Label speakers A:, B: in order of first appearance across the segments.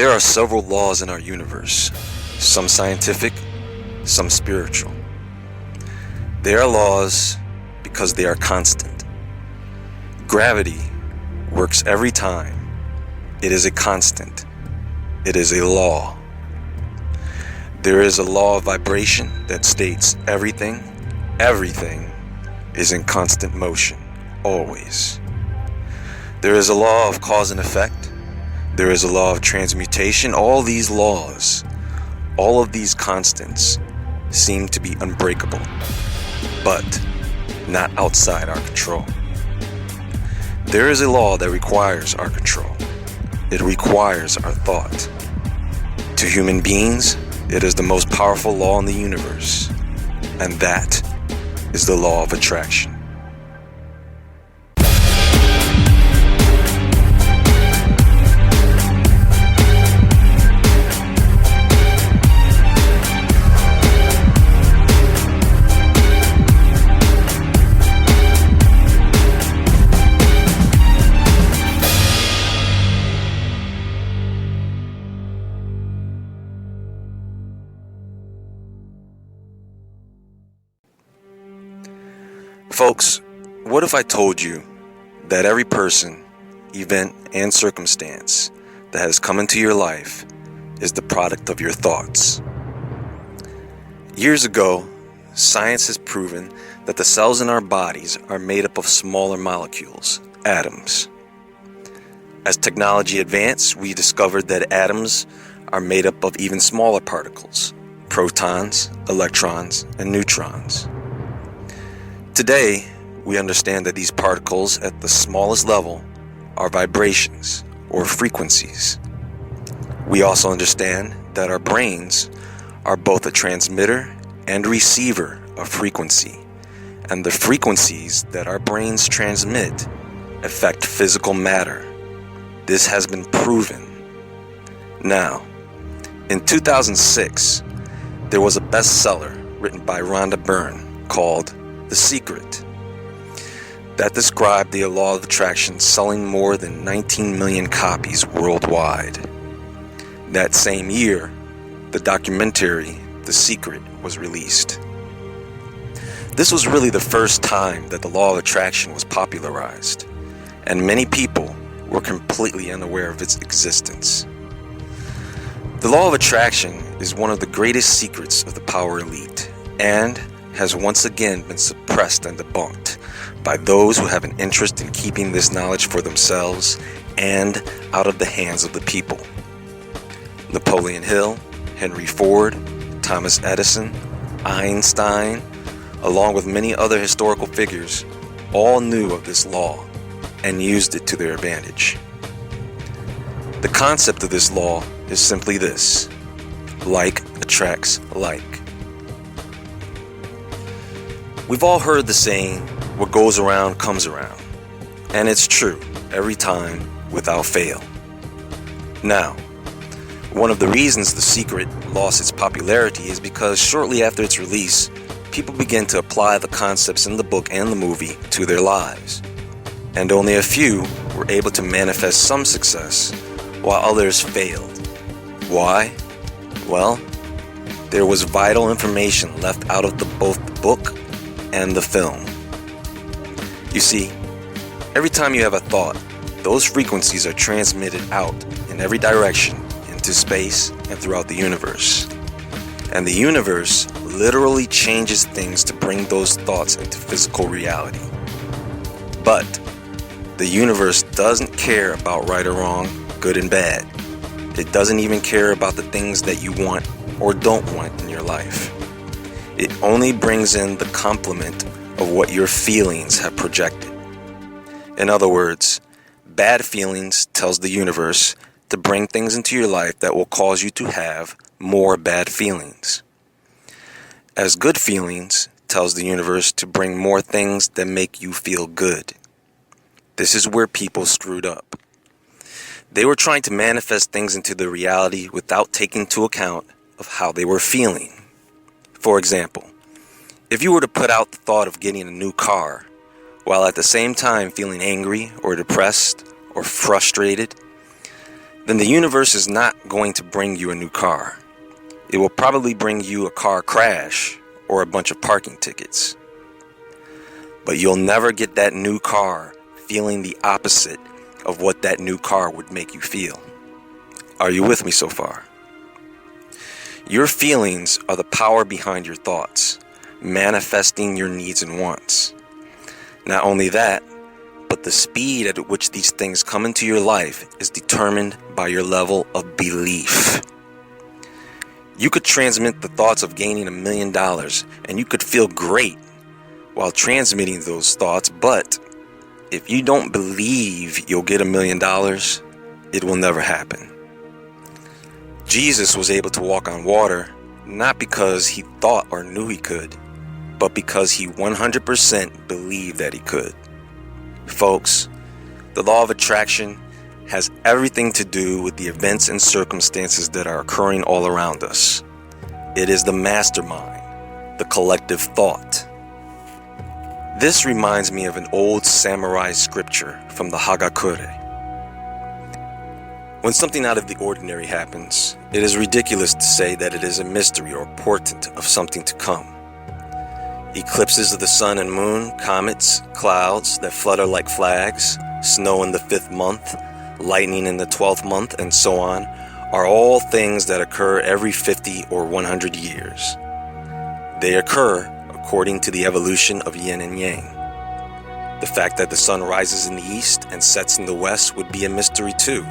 A: There are several laws in our universe, some scientific, some spiritual. They are laws because they are constant. Gravity works every time. It is a constant. It is a law. There is a law of vibration that states everything is in constant motion, always. There is a law of cause and effect. There is a law of transmutation. All these laws, all of these constants seem to be unbreakable, but not outside our control. There is a law that requires our control. It requires our thought. To human beings, it is the most powerful law in the universe, and that is the law of attraction. Folks, what if I told you that every person, event, and circumstance that has come into your life is the product of your thoughts? Years ago, science has proven that the cells in our bodies are made up of smaller molecules, atoms. As technology advanced, we discovered that atoms are made up of even smaller particles, protons, electrons, and neutrons. Today, we understand that these particles at the smallest level are vibrations or frequencies. We also understand that our brains are both a transmitter and receiver of frequency, and the frequencies that our brains transmit affect physical matter. This has been proven. Now, in 2006, there was a bestseller written by Rhonda Byrne called The Secret that described the law of attraction, selling more than 19 million copies worldwide. That same year, the documentary The Secret was released. This was really the first time that the law of attraction was popularized, and many people were completely unaware of its existence. The law of attraction is one of the greatest secrets of the power elite, and has once again been suppressed and debunked by those who have an interest in keeping this knowledge for themselves and out of the hands of the people. Napoleon Hill, Henry Ford, Thomas Edison, Einstein, along with many other historical figures, all knew of this law and used it to their advantage. The concept of this law is simply this: like attracts like. We've all heard the saying, what goes around comes around. And it's true, every time, without fail. Now, one of the reasons The Secret lost its popularity is because shortly after its release, people began to apply the concepts in the book and the movie to their lives. And only a few were able to manifest some success, while others failed. Why? Well, there was vital information left out of both the book and the film. You see, every time you have a thought, those frequencies are transmitted out in every direction into space and throughout the universe. And the universe literally changes things to bring those thoughts into physical reality. But the universe doesn't care about right or wrong, good and bad. It doesn't even care about the things that you want or don't want in your life. It only brings in the complement of what your feelings have projected. In other words, bad feelings tells the universe to bring things into your life that will cause you to have more bad feelings. As good feelings tells the universe to bring more things that make you feel good. This is where people screwed up. They were trying to manifest things into the reality without taking into account of how they were feeling. For example, if you were to put out the thought of getting a new car, while at the same time feeling angry or depressed or frustrated, then the universe is not going to bring you a new car. It will probably bring you a car crash or a bunch of parking tickets. But you'll never get that new car feeling the opposite of what that new car would make you feel. Are you with me so far? Your feelings are the power behind your thoughts, manifesting your needs and wants. Not only that, but the speed at which these things come into your life is determined by your level of belief. You could transmit the thoughts of gaining $1 million and you could feel great while transmitting those thoughts, but if you don't believe you'll get $1 million, it will never happen. Jesus was able to walk on water not because he thought or knew he could, but because he 100% believed that he could. Folks, the law of attraction has everything to do with the events and circumstances that are occurring all around us. It is the mastermind, the collective thought. This reminds me of an old samurai scripture from the Hagakure. When something out of the ordinary happens, it is ridiculous to say that it is a mystery or portent of something to come. Eclipses of the sun and moon, comets, clouds that flutter like flags, snow in the 5th month, lightning in the 12th month, and so on, are all things that occur every 50 or 100 years. They occur according to the evolution of yin and yang. The fact that the sun rises in the east and sets in the west would be a mystery too,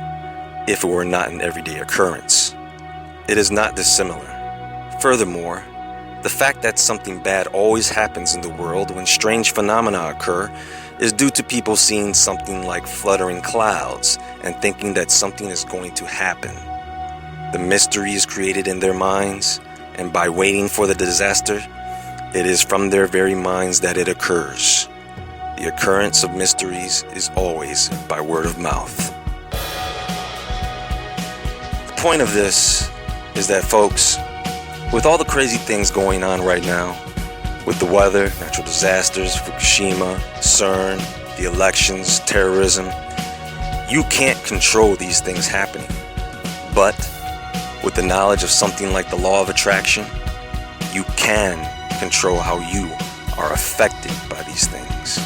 A: if it were not an everyday occurrence. It is not dissimilar. Furthermore, the fact that something bad always happens in the world when strange phenomena occur is due to people seeing something like fluttering clouds and thinking that something is going to happen. The mystery is created in their minds, and by waiting for the disaster, it is from their very minds that it occurs. The occurrence of mysteries is always by word of mouth. The point of this is that, folks, with all the crazy things going on right now, with the weather, natural disasters, Fukushima, CERN, the elections, terrorism, you can't control these things happening. But with the knowledge of something like the law of attraction, you can control how you are affected by these things.